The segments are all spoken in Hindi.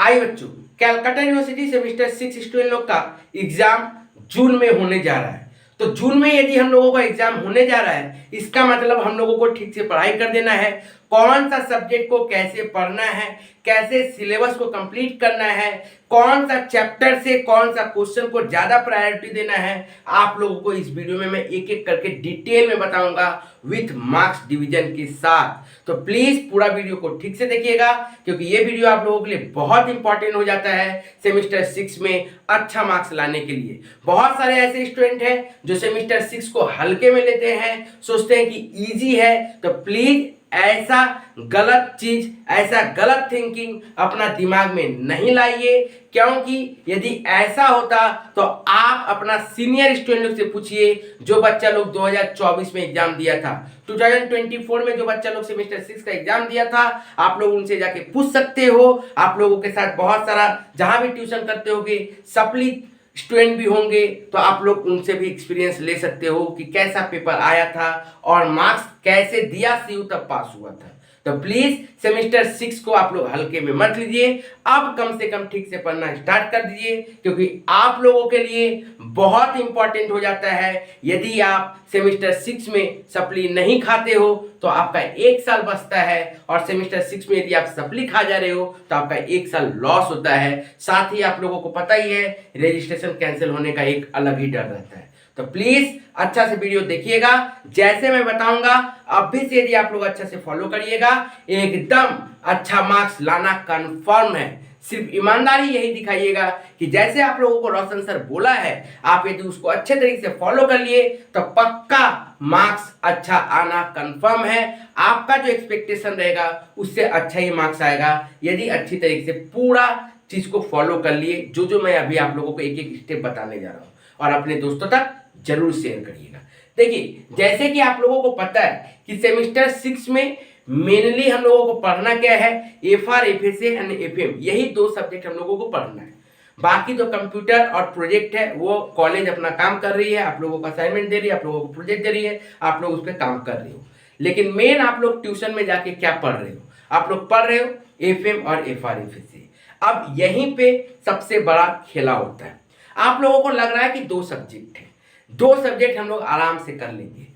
आइए बच्चों, कैलकाटा यूनिवर्सिटी सेमेस्टर 6 स्टूडेंट लोग का एग्जाम जून में होने जा रहा है। तो जून में यदि हम लोगों का एग्जाम होने जा रहा है, इसका मतलब हम लोगों को ठीक से पढ़ाई कर देना है। कौन सा सब्जेक्ट को कैसे पढ़ना है, कैसे सिलेबस को कंप्लीट करना है, कौन सा चैप्टर से कौन सा क्वेश्चन को ज्यादा प्रायोरिटी देना है, आप लोगों को इस वीडियो में मैं एक एक करके डिटेल में बताऊंगा विथ मार्क्स डिवीजन के साथ। तो प्लीज पूरा वीडियो को ठीक से देखिएगा, क्योंकि ये वीडियो आप लोगों के लिए बहुत इंपॉर्टेंट हो जाता है सेमेस्टर 6 में अच्छा मार्क्स लाने के लिए। बहुत सारे ऐसे स्टूडेंट हैं जो सेमेस्टर 6 को हल्के में लेते हैं, सोचते हैं कि इजी है। तो प्लीज ऐसा गलत चीज, ऐसा गलत थिंकिंग अपना दिमाग में नहीं लाइए, क्योंकि यदि ऐसा होता तो आप अपना सीनियर स्टूडेंट लोग से पूछिए जो बच्चा लोग 2024 में एग्जाम दिया था, 2024 में जो बच्चा लोग सेमेस्टर 6 का एग्जाम दिया था, आप लोग उनसे जाके पूछ सकते हो। आप लोगों के साथ बहुत सारा जहां भी ट्यूशन करते होगे सप्ली स्टूडेंट भी होंगे, तो आप लोग उनसे भी एक्सपीरियंस ले सकते हो कि कैसा पेपर आया था और मार्क्स कैसे दिया सीयू तब पास हुआ था। तो प्लीज सेमेस्टर 6 को आप लोग हल्के में मत लीजिए, अब कम से कम ठीक से पढ़ना स्टार्ट कर दीजिए, क्योंकि आप लोगों के लिए बहुत इंपॉर्टेंट हो जाता है। यदि आप सेमेस्टर 6 में सप्ली नहीं खाते हो तो आपका एक साल बचता है, और सेमेस्टर 6 में यदि आप सप्ली खा जा रहे हो तो आपका एक साल लॉस होता है। साथ ही आप लोगों को पता ही है रजिस्ट्रेशन कैंसिल होने का एक अलग ही डर रहता है। तो प्लीज अच्छा से वीडियो देखिएगा, जैसे मैं बताऊंगा अभी से यदि आप लोग अच्छा से फॉलो करिएगा, एकदम अच्छा मार्क्स लाना कंफर्म है। सिर्फ ईमानदारी यही दिखाइएगा कि जैसे आप लोगों को रोशन सर बोला है, आप यदि उसको अच्छे तरीके से फॉलो कर लिए तो पक्का मार्क्स अच्छा आना कंफर्म है। आपका जो एक्सपेक्टेशन रहेगा उससे अच्छा ही मार्क्स आएगा, यदि अच्छी तरीके से पूरा चीज को फॉलो कर लिए, जो मैं अभी आप लोगों को एक एक स्टेप बताने जा रहा हूं, और अपने दोस्तों तक जरूर शेयर करिएगा। देखिए, जैसे कि आप लोगों को पता है कि सेमेस्टर 6 में मेनली हम लोगों को पढ़ना क्या है, FR FSA एंड FM, यही दो सब्जेक्ट हम लोगों को पढ़ना है। बाकी जो कंप्यूटर और प्रोजेक्ट है वो कॉलेज अपना काम कर रही है, आप लोगों को असाइनमेंट दे रही है, आप लोगों को प्रोजेक्ट दे रही है, आप लोग उस पर काम कर रहे हो। लेकिन मेन आप लोग ट्यूशन में जाके क्या पढ़ रहे हो, आप लोग पढ़ रहे हो FM और FR FSA। अब यहीं पे सबसे बड़ा खेला होता है। आप लोगों को लग रहा है कि दो सब्जेक्ट है, दो सब्जेक्ट हम लोग आराम से कर लेंगे।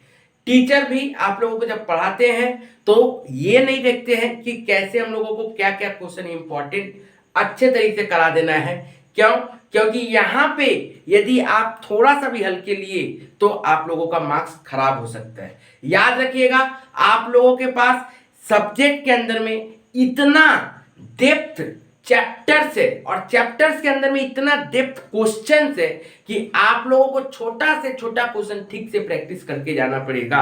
टीचर भी आप लोगों को जब पढ़ाते हैं तो ये नहीं देखते हैं कि कैसे हम लोगों को क्या क्या क्वेश्चन इंपॉर्टेंट अच्छे तरीके से करा देना है। क्यों? क्योंकि यहाँ पे यदि आप थोड़ा सा भी हल्के लिए तो आप लोगों का मार्क्स खराब हो सकता है। याद रखिएगा, आप लोगों के पास सब्जेक्ट के अंदर में इतना डेप्थ चैप्टर से, और चैप्टर्स के अंदर में इतना डेप्थ क्वेश्चन है कि आप लोगों को छोटा से छोटा क्वेश्चन ठीक से प्रैक्टिस करके जाना पड़ेगा।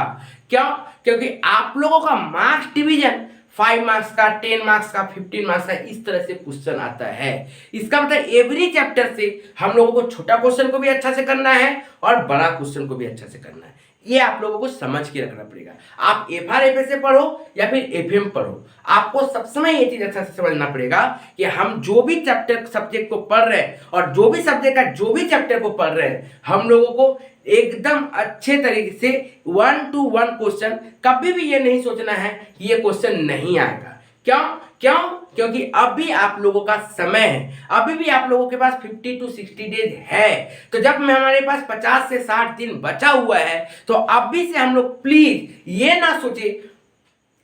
क्यों? क्योंकि आप लोगों का मार्क्स डिवीजन 5 मार्क्स का, 10 मार्क्स का, 15 मार्क्स का, इस तरह से क्वेश्चन आता है। इसका मतलब एवरी चैप्टर से हम लोगों को छोटा क्वेश्चन को भी अच्छा से करना है और बड़ा क्वेश्चन को भी अच्छा से करना है। ये आप लोगों को समझ के रखना पड़ेगा। आप FR FSA पढ़ो या फिर FM पढ़ो, आपको सब समय ये चीज अच्छा से समझना पड़ेगा कि हम जो भी चैप्टर सब्जेक्ट को पढ़ रहे हैं और जो भी सब्जेक्ट का जो भी चैप्टर को पढ़ रहे हैं, हम लोगों को एकदम अच्छे तरीके से 1 to 1 क्वेश्चन, कभी भी ये नहीं सोचना है कि ये क्वेश्चन नहीं आएगा। क्यों? क्योंकि अभी आप लोगों का समय है, अभी भी आप लोगों के पास 50 to 60 डेज है। तो जब में हमारे पास 50 से 60 दिन बचा हुआ है, तो अभी से हम लोग प्लीज ये ना सोचे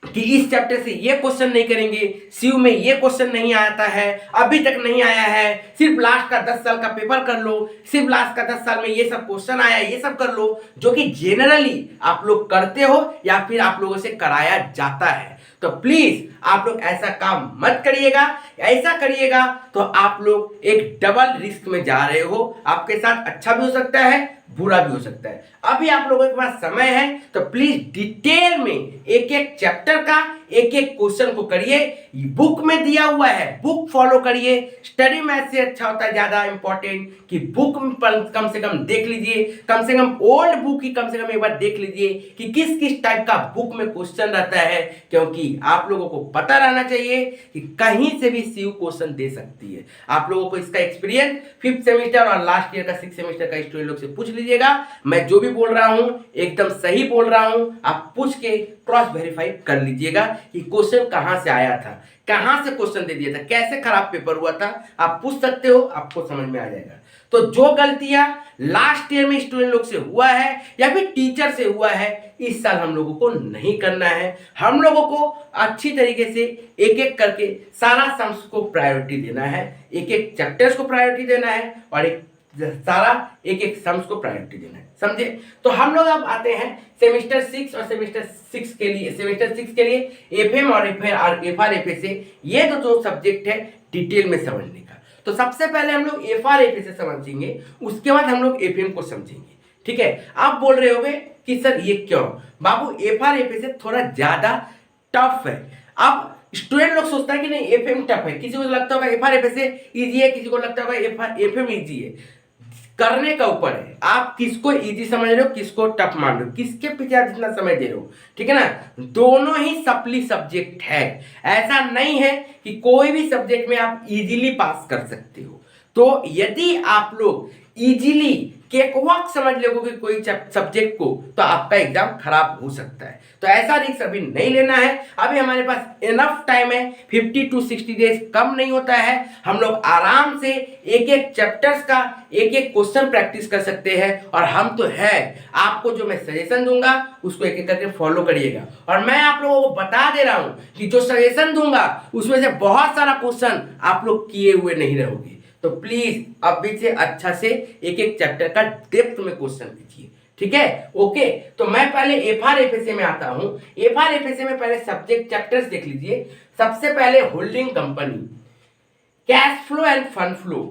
कि इस चैप्टर से ये क्वेश्चन नहीं करेंगे, सीयू में ये क्वेश्चन नहीं आता है, अभी तक नहीं आया है, सिर्फ लास्ट का 10 साल का पेपर कर लो, सिर्फ लास्ट का 10 साल में ये सब क्वेश्चन आया, ये सब कर लो, जो कि जनरली आप लोग करते हो या फिर आप लोगों से कराया जाता है। तो प्लीज आप लोग ऐसा काम मत करिएगा। ऐसा करिएगा तो आप लोग एक डबल रिस्क में जा रहे हो, आपके साथ अच्छा भी हो सकता है, बुरा भी हो सकता है। अभी आप लोगों के पास समय है, तो प्लीज डिटेल में एक एक चैप्टर का एक एक क्वेश्चन को करिए। बुक में दिया हुआ है, बुक फॉलो करिए। स्टडी मैथ से अच्छा होता है ज्यादा इंपॉर्टेंट कि बुक कम से कम देख लीजिए, कम से कम ओल्ड बुक ही कम से कम एक बार देख लीजिए कि किस किस टाइप का बुक में क्वेश्चन रहता है, क्योंकि आप लोगों को पता रहना चाहिए कि कहीं से भी सीयू क्वेश्चन दे सकती है। आप लोगों को इसका एक्सपीरियंस 5th सेमेस्टर और लास्ट ईयर का 6th सेमेस्टर का स्टूडेंट लोग से पूछ लीजिए। लीजिएगा, मैं जो भी बोल रहा हूं एकदम सही बोल रहा हूं, आप पूछ के क्रॉस वेरीफाई कर लीजिएगा कि क्वेश्चन कहां से आया था, कहां से क्वेश्चन दे दिया था, कैसे खराब पेपर हुआ था, आप पूछ सकते हो, आपको समझ में आ जाएगा। तो जो गलतियां लास्ट ईयर में स्टूडेंट लोग से हुआ है या फिर टीचर से हुआ है, इस साल हम लोगों को नहीं करना है। हम लोगों को अच्छी तरीके से एक एक करके सारा सम्स को प्रायोरिटी देना है, एक एक चैप्टर्स को प्रायोरिटी देना है और एक एक सम्स को प्रायोरिटी देना है, समझे। तो हम लोग अब आते हैं सेमेस्टर 6 और सेमेस्टर 6 के लिए। सेमेस्टर 6 के लिए एफएम और एफआरएफए ये दो सब्जेक्ट है डिटेल में समझने का। तो सबसे पहले हम लोग एफआरएफए से समझेंगे, उसके बाद हम लोग एफएम को समझेंगे, ठीक है। आप बोल रहे होगे कि सर ये क्यों? बाबू एफआरएफए से थोड़ा ज्यादा टफ है। अब स्टूडेंट लोग सोचता है कि नहीं एफएम टफ है, किसी को लगता होगा एफआरएफए से इजी है, किसी को लगता होगा एफएम इजी है। करने का ऊपर है, आप किसको इजी समझ रहे हो, किसको टफ मान रहे हो, किसके पीछे आप जितना समय दे रहे हो, ठीक है ना। दोनों ही सप्ली सब्जेक्ट है, ऐसा नहीं है कि कोई भी सब्जेक्ट में आप इजीली पास कर सकते हो। तो यदि आप लोग इजीली केकवॉक समझ लोगे कोई सब्जेक्ट को, तो आपका एग्जाम खराब हो सकता है। तो ऐसा रिस्क अभी नहीं लेना है, अभी हमारे पास इनफ टाइम है, 50 to 60 डेज कम नहीं होता है। हम लोग आराम से एक एक चैप्टर्स का एक एक क्वेश्चन प्रैक्टिस कर सकते हैं। और हम तो है, आपको जो मैं सजेशन दूंगा उसको एक एक करके फॉलो करिएगा। और मैं आप लोगों को बता दे रहा हूं कि जो सजेशन दूंगा उसमें से बहुत सारा क्वेश्चन आप लोग किए हुए नहीं रहोगे। तो प्लीज अभी से अच्छा से एक एक चैप्टर का डेप्थ में क्वेश्चन कीजिए, ठीक है। ओके, तो मैं पहले एफआरएफए में आता हूं। एफआरएफए में पहले सब्जेक्ट चैप्टर्स देख लीजिए। सबसे पहले holding company, cash flow end fund flow,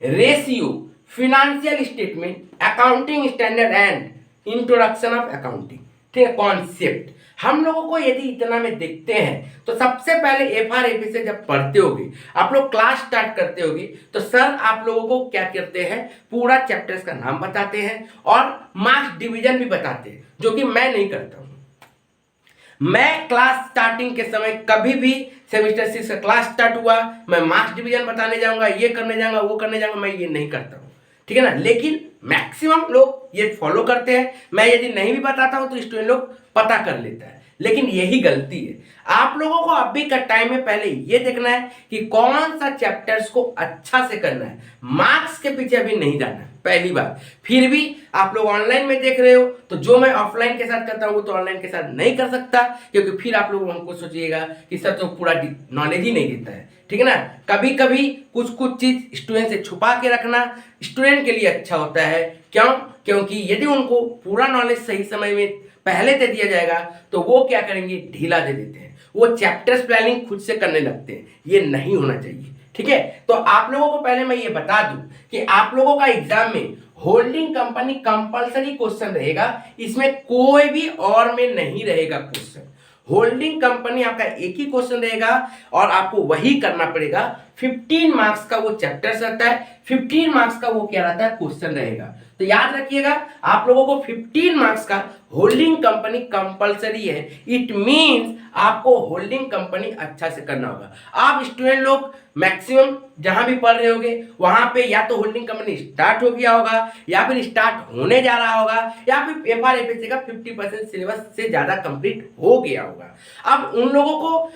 ratio, financial statement, accounting standard and introduction of accounting, ठीक है। कॉन्सेप्ट हम लोगों को यदि इतना में देखते हैं तो सबसे पहले एफआरएफए से जब पढ़ते होगे, आप लोग क्लास स्टार्ट करते होगे, तो सर आप लोगों को क्या करते हैं, पूरा चैप्टर्स का नाम बताते हैं और मार्क्स डिवीजन भी बताते हैं, जो कि मैं नहीं करता हूं। मैं क्लास स्टार्टिंग के समय कभी भी सेमेस्टर 6 का क्लास स्टार्ट हुआ मैं मार्क्स डिवीजन बताने जाऊंगा, ये करने जाऊंगा, वो करने जाऊंगा, मैं ये नहीं करता हूं, ठीक है ना। लेकिन मैक्सिमम लोग ये फॉलो करते हैं। मैं यदि नहीं भी बताता हूं तो स्टूडेंट लोग पता कर लेता है, लेकिन यही गलती है। आप लोगों को अभी का टाइम में पहले ये देखना है कि कौन सा चैप्टर्स को अच्छा से करना है, मार्क्स के पीछे अभी नहीं जाना है, पहली बात। फिर भी आप लोग ऑनलाइन में देख रहे हो, तो जो मैं ऑफलाइन के साथ करता हूं वो तो ऑनलाइन के साथ नहीं कर सकता, क्योंकि फिर आप लोग हमको सोचिएगा कि सर तो पूरा नॉलेज ही नहीं देता है, ठीक है ना। कभी कभी कुछ चीज स्टूडेंट से छुपा के रखना स्टूडेंट के लिए अच्छा होता है। क्यों? क्योंकि यदि उनको पूरा नॉलेज सही समय में पहले दे दिया जाएगा तो वो क्या करेंगे, ढीला दे देते हैं, वो चैप्टर्स प्लानिंग खुद से करने लगते हैं। ये नहीं होना चाहिए, ठीक है। तो आप लोगों को पहले मैं ये बता दूं कि आप लोगों का एग्जाम में होल्डिंग कंपनी कंपलसरी क्वेश्चन रहेगा, इसमें कोई भी और में नहीं रहेगा क्वेश्चन। होल्डिंग कंपनी आपका एक ही क्वेश्चन रहेगा और आपको वही करना पड़ेगा। 15 मार्क्स का वो चैप्टर रहता है, 15 मार्क्स का वो क्या रहता है, क्वेश्चन रहेगा। तो याद रखिएगा आप लोगों को 15 मार्क्स का होल्डिंग कंपनी कंपलसरी है। इट मींस आपको होल्डिंग कंपनी अच्छा से करना होगा। आप स्टूडेंट लोग मैक्सिमम जहां भी पढ़ रहे होगे वहां पे या तो होल्डिंग कंपनी स्टार्ट हो गया होगा या फिर स्टार्ट होने जा रहा होगा या फिर एफआरएफए का 50% सिलेबस से ज्यादा कंप्लीट हो गया होगा। अब उन लोगों को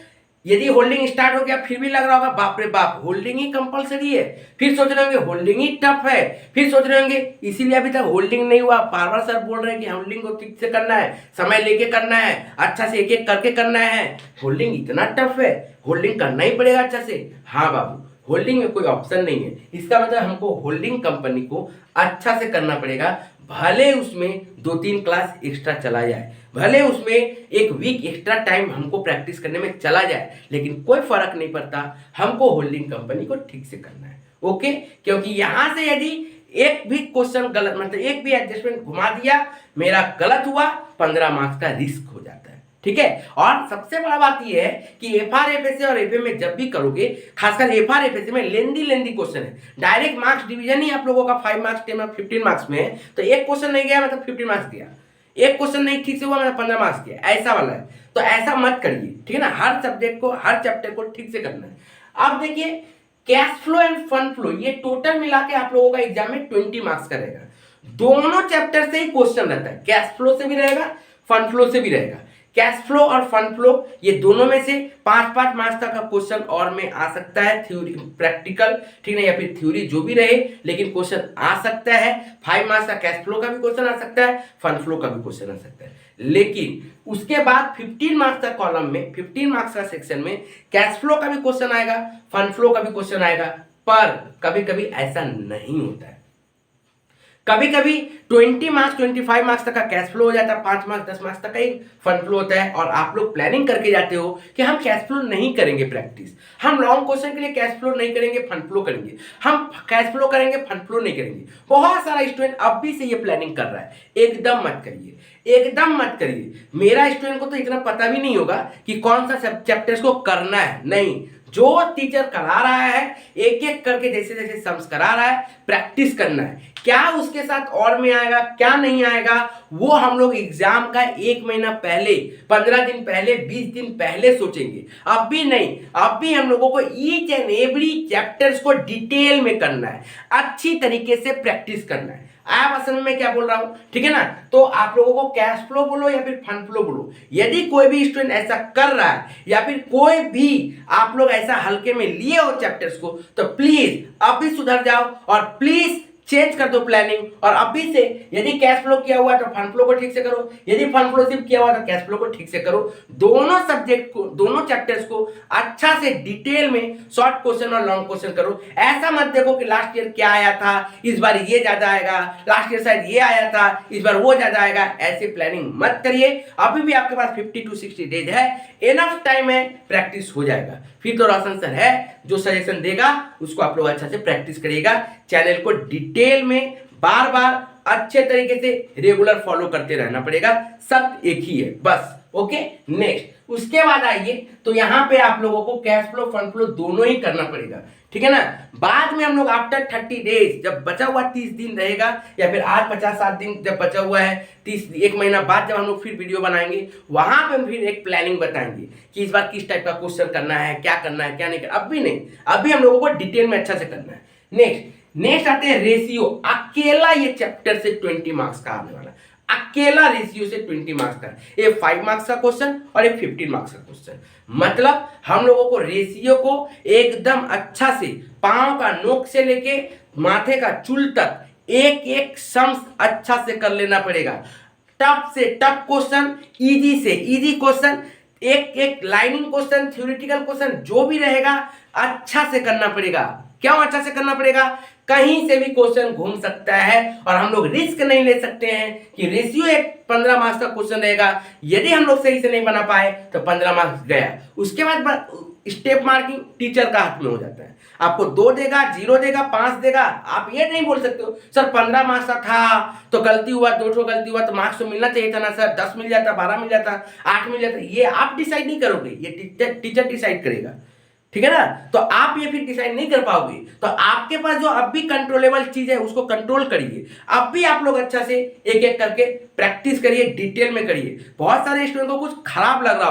यदि होल्डिंग स्टार्ट हो गया फिर भी लग रहा होगा बाप रे बाप होल्डिंग ही कंपलसरी है, फिर सोच रहे होंगे होल्डिंग ही टफ है, फिर सोच रहे होंगे इसीलिए अभी तक होल्डिंग नहीं हुआ। बार बार सर बोल रहे हैं कि होल्डिंग को ठीक से करना है, समय लेके करना है, अच्छा से एक एक करके करना है, होल्डिंग इतना टफ है, होल्डिंग करना ही पड़ेगा अच्छा से। हाँ बाबू, होल्डिंग में कोई ऑप्शन नहीं है, इसका मतलब हमको होल्डिंग कंपनी को अच्छा से करना पड़ेगा। भले उसमें 2-3 क्लास एक्स्ट्रा चला जाए, भले उसमें एक वीक एक्स्ट्रा टाइम हमको प्रैक्टिस करने में चला जाए, लेकिन कोई फर्क नहीं पड़ता, हमको होल्डिंग कंपनी को ठीक से करना है। ओके, क्योंकि यहां से यदि एक भी क्वेश्चन गलत, मतलब एक भी एडजस्टमेंट घुमा दिया, मेरा गलत हुआ, 15 मार्क्स का रिस्क हो जाता है, ठीक है। और सबसे बड़ा बात यह है कि एफआरएफए और एफएम में जब भी करोगे, खासकर एफआरएफए में लेंदी क्वेश्चन है, डायरेक्ट मार्क्स डिवीजन ही आप लोगों का 5 मार्क्स 10 मार्क्स 15 मार्क्स में है। तो एक क्वेश्चन नहीं गया मतलब 15 मार्क्स गया, एक क्वेश्चन नहीं ठीक से हुआ मतलब 15 मार्क्स गया, ऐसा वाला है। तो ऐसा मत करिए, ठीक है ना। हर सब्जेक्ट को, हर चैप्टर को ठीक से करना है। अब देखिए cash flow end fund flow, ये टोटल मिला के आप लोगों का एग्जाम में 20 मार्क्स का रहेगा। दोनों चैप्टर से ही क्वेश्चन रहता है, कैश फ्लो से भी रहेगा, फंड फ्लो से भी रहेगा। कैश फ्लो और फंड फ्लो ये दोनों में से 5-5 मार्क्स तक का क्वेश्चन और में आ सकता है, थ्योरी प्रैक्टिकल, ठीक है, या फिर थ्योरी जो भी रहे, लेकिन क्वेश्चन आ सकता है। 5 मार्क्स का कैश फ्लो का भी क्वेश्चन आ सकता है, फंड फ्लो का भी क्वेश्चन आ सकता है। लेकिन उसके बाद 15 मार्क्स का कॉलम में, 15 मार्क्स का सेक्शन में कैश फ्लो का भी क्वेश्चन आएगा, फंड फ्लो का भी क्वेश्चन आएगा। पर कभी कभी ऐसा नहीं होता है, कभी कभी 20 मार्क्स 25 मार्क्स तक का कैश फ्लो हो जाता है, 5 मार्क्स 10 मार्क्स तक का ही फंड फ्लो होता है। और आप लोग प्लानिंग करके जाते हो कि हम कैश फ्लो नहीं करेंगे प्रैक्टिस, हम लॉन्ग क्वेश्चन के लिए कैश फ्लो नहीं करेंगे, फंड फ्लो करेंगे, हम कैश फ्लो करेंगे, फंड फ्लो नहीं करेंगे। बहुत सारा स्टूडेंट अब भी से ये प्लानिंग कर रहा है, एकदम मत करिए, एकदम मत करिए। मेरा स्टूडेंट को तो इतना पता भी नहीं होगा कि कौन सा चैप्टर्स को करना है, नहीं, जो टीचर करा रहा है एक एक करके जैसे जैसे सम्स करा रहा है, प्रैक्टिस करना है। क्या उसके साथ और में आएगा क्या नहीं आएगा वो हम लोग एग्जाम का 1 महीना पहले, 15 दिन पहले, 20 दिन पहले सोचेंगे। अब भी नहीं, अब भी हम लोगों को ईच एंड एवरी चैप्टर्स को डिटेल में करना है, अच्छी तरीके से प्रैक्टिस करना है। आप असल में क्या बोल रहा हूं, ठीक है ना। तो आप लोगों को कैश फ्लो बोलो या फिर फंड फ्लो बोलो, यदि कोई भी स्टूडेंट ऐसा कर रहा है या फिर कोई भी आप लोग ऐसा हल्के में लिए हो चैप्टर्स को, तो प्लीज अब भी सुधर जाओ और प्लीज चेंज कर दो प्लानिंग। और अभी से यदि कैश फ्लो किया हुआ है तो फंड फ्लो को ठीक से करो, यदि फंड फ्लो सिर्फ किया हुआ तो कैश फ्लो को ठीक से करो। दोनों सब्जेक्ट को, दोनों चैप्टर्स को अच्छा से डिटेल में शॉर्ट क्वेश्चन और लॉन्ग क्वेश्चन करो। ऐसा मत देखो कि लास्ट ईयर क्या आया था इस बार ये ज्यादा आएगा, लास्ट ईयर शायद ये आया था इस बार वो ज्यादा आएगा, ऐसे प्लानिंग मत करिए। अभी भी आपके पास 50 to 60 डेज है, एनफ टाइम है, प्रैक्टिस हो जाएगा। फिर तो रोशन सर है जो सजेशन देगा उसको आप लोग अच्छा से प्रैक्टिस करिएगा। चैनल को डिटेल में बार बार अच्छे तरीके से रेगुलर फॉलो करते रहना पड़ेगा, सब एक ही है बस। ओके, नेक्स्ट उसके बाद आइए तो यहाँ पे आप लोगों को कैश फ्लो फंड फ्लो दोनों ही करना पड़ेगा, ठीक है ना। बाद में हम लोग आफ्टर 30 डेज जब बचा हुआ 30 दिन रहेगा या फिर आज 50-60 दिन जब बचा हुआ है, 1 महीना बाद जब हम लोग फिर वीडियो बनाएंगे वहां पे हम फिर एक प्लानिंग बताएंगे कि इस बार किस टाइप का क्वेश्चन करना है, क्या करना है क्या नहीं करना। अब भी नहीं, अभी हम लोगों को डिटेल में अच्छा से करना है। नेक्स्ट आते हैं रेशियो। अकेला ये चैप्टर से 20 मार्क्स का आने वाला है, अकेला रेशियो से 20 मार्क्स का, एक 5 मार्क्स का क्वेश्चन और एक 15 मार्क्स का क्वेश्चन। मतलब हम लोगों को रेशियो को एकदम अच्छा से पांव का नोक से लेके माथे का चूल तक एक एक सम्स अच्छा से कर लेना पड़ेगा। टफ से टफ क्वेश्चन, इजी से इजी क्वेश्चन, एक एक लाइनिंग क्वेश्चन, थ्योरेटिकल क्वेश्चन जो भी रहेगा अच्छा से करना पड़ेगा। क्यों अच्छा से करना पड़ेगा? कहीं से भी क्वेश्चन घूम सकता है और हम लोग रिस्क नहीं ले सकते हैं कि रेशियो एक 15 मार्क्स का क्वेश्चन रहेगा, यदि हम लोग सही से नहीं बना पाए तो 15 मार्क्स गया। उसके बाद स्टेप मार्किंग टीचर का हाथ में हो जाता है, आपको 2 देगा, 0 देगा, 5 देगा। आप ये नहीं बोल सकते हो सर 15 मार्क्स का था तो गलती हुआ, 2 गलती हुआ तो मार्क्स तो मिलना चाहिए था ना सर, 10 मिल जाता, 12 मिल जाता, 8 मिल जाता। ये आप डिसाइड नहीं करोगे, ये टीचर डिसाइड करेगा, ठीक है ना। तो आप ये फिर डिसाइड नहीं कर पाओगे। तो आपके पास जो अब भी कंट्रोलेबल चीज है उसको कंट्रोल करिए। अब भी आप लोग अच्छा से एक एक करके प्रैक्टिस करिए, डिटेल में करिए। बहुत सारे स्टूडेंट को कुछ खराब लग रहा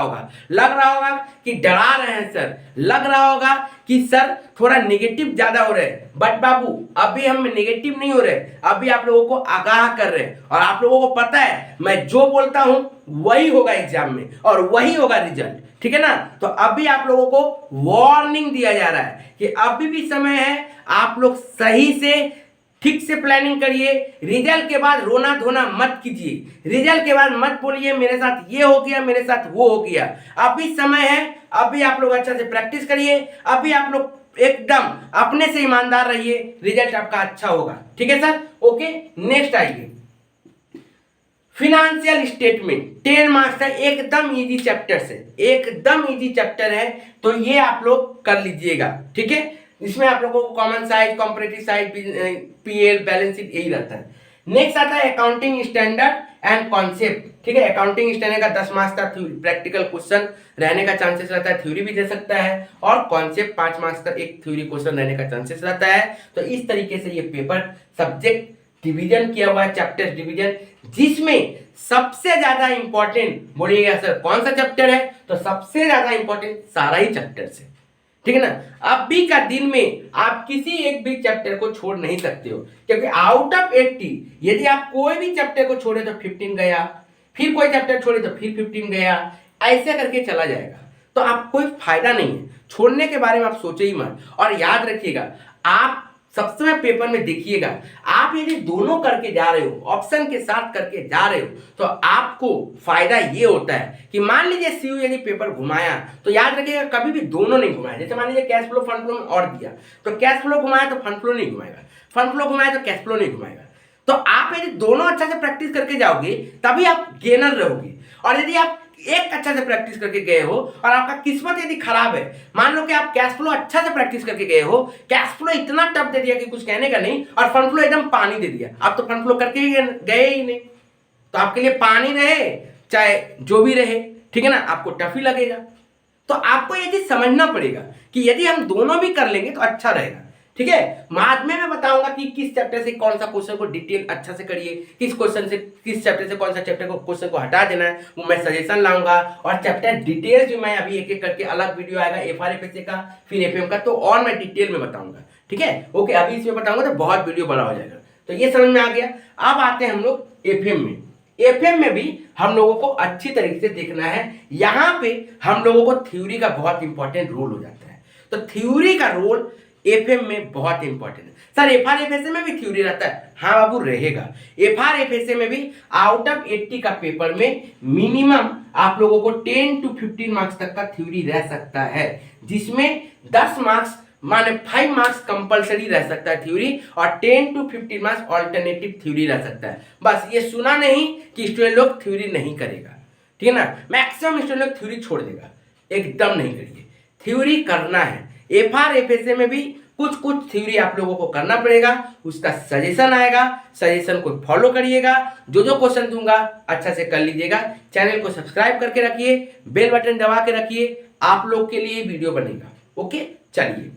होगा कि डरा रहे हैं सर, लग रहा होगा कि सर थोड़ा नेगेटिव ज्यादा हो रहे हैं। बट बाबू अभी हम नेगेटिव नहीं हो रहे, अभी आप लोगों को आगाह कर रहे हैं और आप लोगों को पता है मैं जो बोलता हूं वही होगा एग्जाम में और वही होगा रिजल्ट, ठीक है ना। तो अभी आप लोगों को वार्निंग दिया जा रहा है कि अभी भी समय है, आप लोग सही से ठीक से प्लानिंग करिए। रिजल्ट के बाद रोना धोना मत कीजिए, रिजल्ट के बाद मत बोलिए मेरे साथ ये हो गया, मेरे साथ वो हो गया। अभी समय है, अभी आप लोग अच्छा से प्रैक्टिस करिए, अभी आप लोग एकदम अपने से ईमानदार रहिए, रिजल्ट आपका अच्छा होगा, ठीक है सर। ओके, नेक्स्ट आइए फिनेंशियल स्टेटमेंट। 10 मार्क्स का एकदम इजी चैप्टर से, एकदम इजी चैप्टर है, तो ये आप लोग कर लीजिएगा, ठीक है। इसमें आप लोगों को common size, comparative size, PL, balance sheet यही रहता है। नेक्स्ट आता है अकाउंटिंग स्टैंडर्ड एंड कॉन्सेप्ट, ठीक है। अकाउंटिंग स्टैंडर्ड का 10 मार्क्स का प्रैक्टिकल क्वेश्चन रहने का चांसेस रहता है, थ्योरी भी दे सकता है, और कॉन्सेप्ट 5 मार्क्स का एक थ्योरी क्वेश्चन रहने का चांसेस रहता है। तो इस तरीके से ये पेपर सब्जेक्ट डिवीजन किया हुआ है, चैप्टर डिवीजन, जिसमें सबसे ज्यादा इंपॉर्टेंट बोलिएगा सर कौन सा चैप्टर है, तो सबसे ज्यादा इंपॉर्टेंट सारा ही चैप्टर है, ठीक है ना। अभी का दिन में आप किसी एक भी चैप्टर को छोड़ नहीं सकते हो, क्योंकि आउट ऑफ 80 यदि आप कोई भी चैप्टर को छोड़े तो 15 गया, फिर कोई चैप्टर छोड़े तो फिर 15 गया, ऐसे करके चला जाएगा। तो आप कोई फायदा नहीं है, छोड़ने के बारे में आप सोचे ही मत। और याद रखिएगा, आप सब समय पेपर में देखिएगा, आप यदि दोनों करके जा रहे हो, ऑप्शन के साथ करके जा रहे हो, तो आपको फायदा ये होता है कि मान लीजिए सीयू यदि पेपर घुमाया तो याद रखिएगा कभी भी दोनों नहीं घुमाया। जैसे मान लीजिए कैश फ्लो फंड फ्लो में और दिया, तो कैश फ्लो घुमाया तो फंड फ्लो नहीं घुमाएगा, फंड फ्लो घुमाया तो कैश फ्लो नहीं घुमाएगा। तो आप यदि दोनों अच्छा से प्रैक्टिस करके जाओगे तभी आप गेनर रहोगे। और यदि आप एक अच्छा से प्रैक्टिस करके गए हो और आपका किस्मत यदि खराब है, मान लो कि आप कैश फ्लो अच्छा से प्रैक्टिस करके गए हो, कैश फ्लो इतना टफ दे दिया कि कुछ कहने का नहीं, और फंड फ्लो एकदम पानी दे दिया, आप तो फंड फ्लो करके ही गए ही नहीं, तो आपके लिए पानी रहे चाहे जो भी रहे, ठीक है ना, आपको टफ ही लगेगा। तो आपको ये चीज समझना पड़ेगा कि यदि हम दोनों भी कर लेंगे तो अच्छा रहेगा, ठीक है। बाद में मैं बताऊंगा कि किस चैप्टर से कौन सा क्वेश्चन को डिटेल अच्छा से करिए, किस क्वेश्चन से किस चैप्टर से कौन सा चैप्टर को क्वेश्चन को हटा देना है, वो मैं सजेशन लाऊंगा। और चैप्टर डिटेल्स भी मैं अभी एक एक करके अलग वीडियो आएगा, एफआरएफएसए का फिर एफएम का, तो और मैं डिटेल में बताऊंगा, ठीक है। ओके, अभी इसमें बताऊंगा तो बहुत वीडियो बड़ा हो जाएगा। तो ये समझ में आ गया। अब आते हैं हम लोग एफएम में। एफएम में भी हम लोगों को अच्छी तरीके से देखना है। यहाँ पे हम लोगों को थ्योरी का बहुत इंपॉर्टेंट रोल हो जाता है। तो थ्योरी का रोल एफएम में बहुत इंपॉर्टेंट है। सर एफआरएफएसए में भी थ्योरी रहता है? हाँ बाबू, रहेगा। एफआरएफएसए में भी आउट ऑफ 80 का पेपर में मिनिमम आप लोगों को 10 to 15 मार्क्स तक का थ्योरी रह सकता है, जिसमें 10 मार्क्स माने 5 मार्क्स कंपलसरी रह सकता है थ्योरी, और 10 to 15 मार्क्स ऑल्टरनेटिव थ्योरी रह सकता है। बस ये सुना नहीं कि स्टूडेंट लोग थ्योरी नहीं करेगा, ठीक है ना। मैक्सिमम स्टूडेंट लोग थ्योरी छोड़ देगा, एकदम नहीं करिए, थ्योरी करना है। एफआरएफएसए में भी कुछ कुछ थ्योरी आप लोगों को करना पड़ेगा, उसका सजेशन आएगा, सजेशन को फॉलो करिएगा। जो जो क्वेश्चन दूंगा अच्छा से कर लीजिएगा। चैनल को सब्सक्राइब करके रखिए, बेल बटन दबा के रखिए, आप लोग के लिए वीडियो बनेगा। ओके, चलिए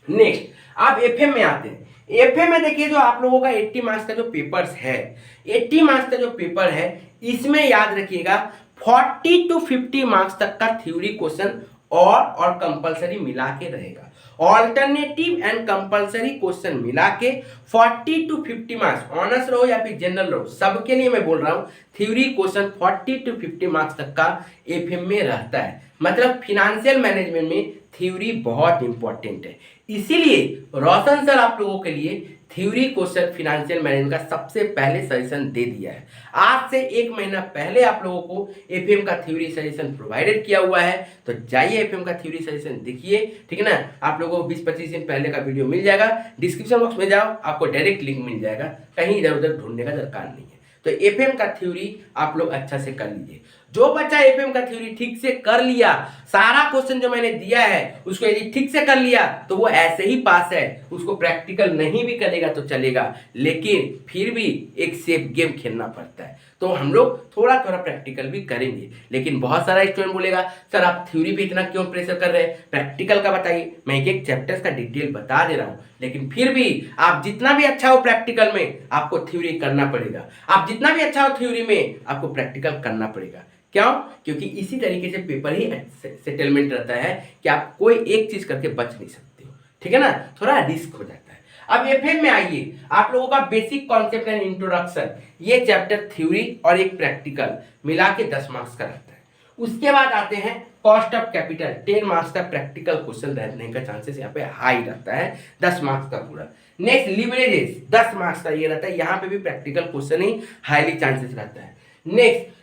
नेक्स्ट आप एफएम में आते हैं। एफएम में देखिए, जो आप लोगों का 80 मार्क्स का जो पेपर्स है, 80 मार्क्स का जो पेपर है, इसमें याद रखिएगा 40 to 50 मार्क्स तक का थ्योरी क्वेश्चन और कंपलसरी मिला के रहेगा। ऑल्टरनेटिव एंड कंपलसरी क्वेश्चन मिला के 40 to 50 मार्क्स, ऑनर्स रहो या फिर जनरल रहो, सबके लिए मैं बोल रहा हूं थ्योरी क्वेश्चन 40 to 50 मार्क्स तक का एफएम में रहता है। मतलब फिनेंशियल मैनेजमेंट में थ्योरी बहुत इंपॉर्टेंट है। इसीलिए रोशन सर आप लोगों के लिए थ्योरी क्वेश्चन फिनेंशियल मैनेजमेंट का सबसे पहले सजेशन दे दिया है। आज से 1 महीना पहले आप लोगों को एफएम का थ्योरी सजेशन प्रोवाइडेड किया हुआ है, तो जाइए एफएम का थ्योरी सजेशन देखिए, ठीक है ना। आप लोगों को 20-25 दिन पहले का वीडियो मिल जाएगा, डिस्क्रिप्शन बॉक्स में जाओ, आपको डायरेक्ट लिंक मिल जाएगा, कहीं इधर उधर ढूंढने का दरकार नहीं है। तो एफएम का थ्योरी आप लोग अच्छा से कर लीजिए। जो बच्चा एफएम का थ्योरी ठीक से कर लिया, सारा क्वेश्चन जो मैंने दिया है उसको यदि ठीक से कर लिया तो वो ऐसे ही पास है। उसको प्रैक्टिकल नहीं भी करेगा तो चलेगा, लेकिन फिर भी एक सेफ गेम खेलना पड़ता है। तो हम लोग थोड़ा थोड़ा प्रैक्टिकल भी करेंगे। लेकिन बहुत सारा स्टूडेंट बोलेगा सर आप थ्योरी पे इतना क्यों प्रेशर कर रहे हैं, प्रैक्टिकल का बताइए। मैं एक एक चैप्टर्स का डिटेल बता दे रहा हूँ, लेकिन फिर भी आप जितना भी अच्छा हो प्रैक्टिकल में, आपको थ्योरी करना पड़ेगा। आप जितना भी अच्छा हो थ्योरी में, आपको प्रैक्टिकल करना पड़ेगा। क्यों? क्योंकि इसी तरीके से पेपर ही सेटलमेंट रहता है कि आप कोई एक चीज करके बच नहीं सकते हो, ठीक है ना, थोड़ा रिस्क हो जाता है। अब एफएम में आइए, आप लोगों का बेसिक कॉन्सेप्ट एंड इंट्रोडक्शन, ये चैप्टर थ्योरी और एक प्रैक्टिकल मिला के 10 मार्क्स का रहता है। उसके बाद आते हैं कॉस्ट ऑफ कैपिटल, 10 मार्क्स का प्रैक्टिकल क्वेश्चन रहने का चांसेस यहाँ पे हाई रहता है, 10 मार्क्स का पूरा। नेक्स्ट लिवरेजेस, 10 मार्क्स का ये रहता है, यहाँ पे भी प्रैक्टिकल क्वेश्चन ही हाईली चांसेस रहता है। Next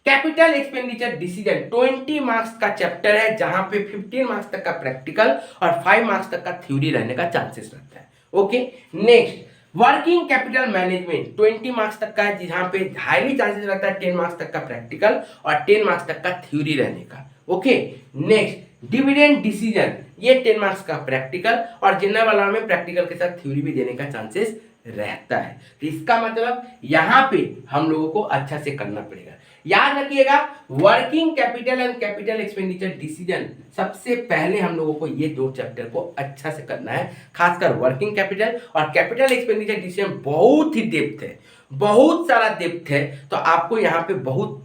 capital expenditure decision, 20 marks का चैप्टर है, जहां पे 15 मार्क्स तक का प्रैक्टिकल और 5 मार्क्स तक का थ्योरी रहने का चांसेस रहता है। Okay, next working capital management, 20 marks तक का है, जहां पे हाईली चांसेस रहता है 10 मार्क्स तक का प्रैक्टिकल और 10 मार्क्स तक का थ्योरी रहने का। ओके, नेक्स्ट डिविडेंड डिसीजन, ये 10 मार्क्स का प्रैक्टिकल और जनरल वाला में प्रैक्टिकल के साथ थ्योरी भी देने का चांसेस रहता है। तो इसका मतलब यहाँ पे हम लोगों को अच्छा से करना पड़ेगा। याद रखिएगा working capital and capital expenditure decision, सबसे पहले हम लोगों को ये 2 चैप्टर को अच्छा से करना है। खासकर वर्किंग कैपिटल और कैपिटल एक्सपेंडिचर डिसीजन बहुत ही डेप्थ है, बहुत सारा डेप्थ है, तो आपको यहाँ पे बहुत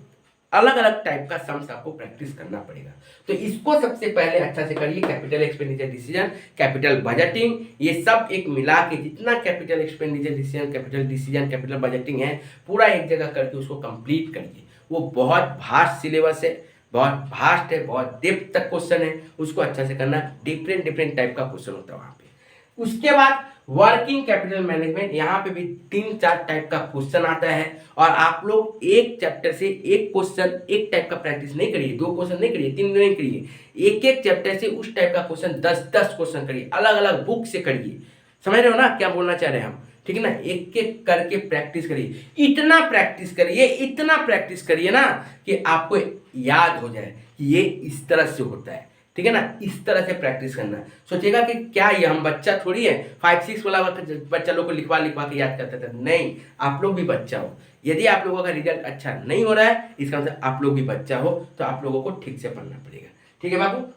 अलग अलग टाइप का सम्स आपको प्रैक्टिस करना पड़ेगा। तो इसको सबसे पहले अच्छा से करिए। Capital expenditure decision, capital budgeting, ये सब एक मिला के जितना capital expenditure decision, capital decision, capital budgeting है, पूरा एक जगह करके उसको कंप्लीट करिए। वो बहुत वास्ट सिलेबस है, बहुत वास्ट है, बहुत डेप्थ तक क्वेश्चन है, उसको अच्छा से करना। डिफरेंट डिफरेंट टाइप का क्वेश्चन होता है वहाँ पे। उसके बाद वर्किंग कैपिटल मैनेजमेंट, यहाँ पे भी 3-4 टाइप का क्वेश्चन आता है और आप लोग एक चैप्टर से एक क्वेश्चन एक टाइप का प्रैक्टिस नहीं करिए, 2 क्वेश्चन नहीं करिए, 3 नहीं करिए, एक एक चैप्टर से उस टाइप का क्वेश्चन 10-10 क्वेश्चन करिए, अलग अलग बुक से करिए। समझ रहे हो ना क्या बोलना चाह रहे हैं हम, ठीक है ना। एक एक करके प्रैक्टिस करिए, इतना प्रैक्टिस करिए, इतना प्रैक्टिस करिए ना कि आपको याद हो जाए कि ये इस तरह से होता है, ठीक है ना। इस तरह से प्रैक्टिस करना। सोचेगा कि क्या ये हम बच्चा थोड़ी है, 5-6 वाला बच्चा लोग को लिखवा के याद करते थे, नहीं, आप लोग भी बच्चा हो। यदि आप लोगों का रिजल्ट अच्छा नहीं हो रहा है, इसका मतलब आप लोग भी बच्चा हो, तो आप लोगों को ठीक से पढ़ना पड़ेगा, ठीक है बाबू।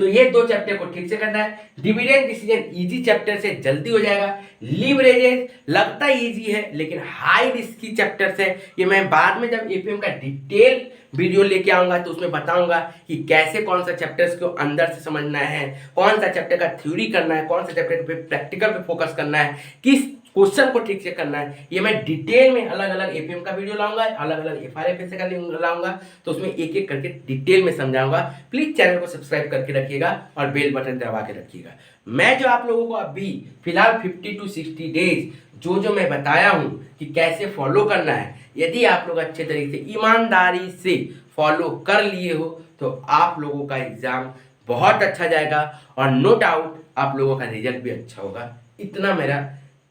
तो ये 2 चैप्टर को ठीक से करना है। डिविडेंड डिसीजन इजी चैप्टर से जल्दी हो जाएगा। लीवरेजेस लगता इजी है लेकिन हाई रिस्की चैप्टर से, ये मैं बाद में जब एपीएम का डिटेल वीडियो लेके आऊंगा तो उसमें बताऊंगा कि कैसे कौन सा चैप्टर्स को अंदर से समझना है, कौन सा चैप्टर का थ्योरी करना है, कौन सा चैप्टर पे प्रैक्टिकल पे फोकस करना है, किस क्वेश्चन को ठीक से करना है। ये मैं डिटेल में अलग अलग एपीएम का वीडियो लाऊंगा, अलग अलग एफआरएफएस का लाऊंगा, तो उसमें एक एक करके डिटेल में समझाऊंगा। प्लीज चैनल को सब्सक्राइब करके रखिएगा और बेल बटन दबा के रखिएगा। मैं जो आप लोगों को अभी फिलहाल 50 to 60 डेज जो मैं बताया हूं कि कैसे फॉलो करना है, यदि आप लोग अच्छे तरीके से ईमानदारी से फॉलो कर लिए हो तो आप लोगों का एग्जाम बहुत अच्छा जाएगा और नो डाउट आप लोगों का रिजल्ट भी अच्छा होगा, इतना मेरा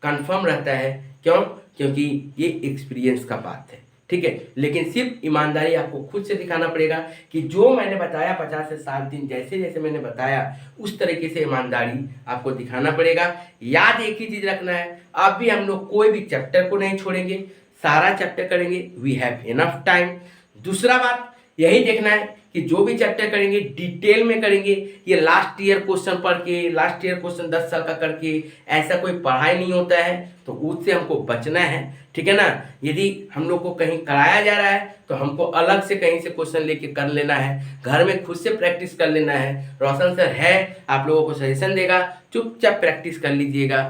कंफर्म रहता है। क्यों? क्योंकि ये एक्सपीरियंस का बात है, ठीक है। लेकिन सिर्फ ईमानदारी आपको खुद से दिखाना पड़ेगा कि जो मैंने बताया 50 से 60 दिन जैसे जैसे मैंने बताया उस तरीके से ईमानदारी आपको दिखाना पड़ेगा। याद एक ही चीज रखना है, अब भी हम लोग कोई भी चैप्टर को नहीं छोड़ेंगे, सारा चैप्टर करेंगे, वी हैव इनफ टाइम। दूसरा बात यही देखना है कि जो भी चैप्टर करेंगे डिटेल में करेंगे। ये लास्ट ईयर क्वेश्चन पढ़ के, लास्ट ईयर क्वेश्चन 10 साल का करके ऐसा कोई पढ़ाई नहीं होता है, तो उससे हमको बचना है, ठीक है ना। यदि हम लोग को कहीं कराया जा रहा है तो हमको अलग से कहीं से क्वेश्चन लेके कर लेना है, घर में खुद से प्रैक्टिस कर लेना है। रोशन सर है, आप लोगों को सजेशन देगा, चुपचाप प्रैक्टिस कर लीजिएगा,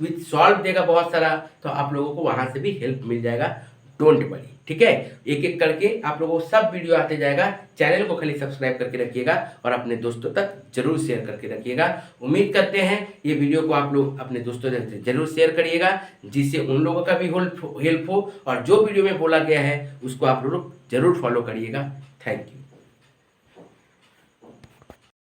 विथ सॉल्व देगा बहुत सारा, तो आप लोगों को वहाँ से भी हेल्प मिल जाएगा। डोंट वरी, ठीक है। एक एक करके आप लोगों को सब वीडियो आते जाएगा। चैनल को खाली सब्सक्राइब करके रखिएगा और अपने दोस्तों तक जरूर शेयर करके रखिएगा। उम्मीद करते हैं ये वीडियो को आप लोग अपने दोस्तों तक जरूर शेयर करिएगा, जिससे उन लोगों का भी हेल्प हो और जो वीडियो में बोला गया है उसको आप लोग जरूर फॉलो करिएगा। Thank you.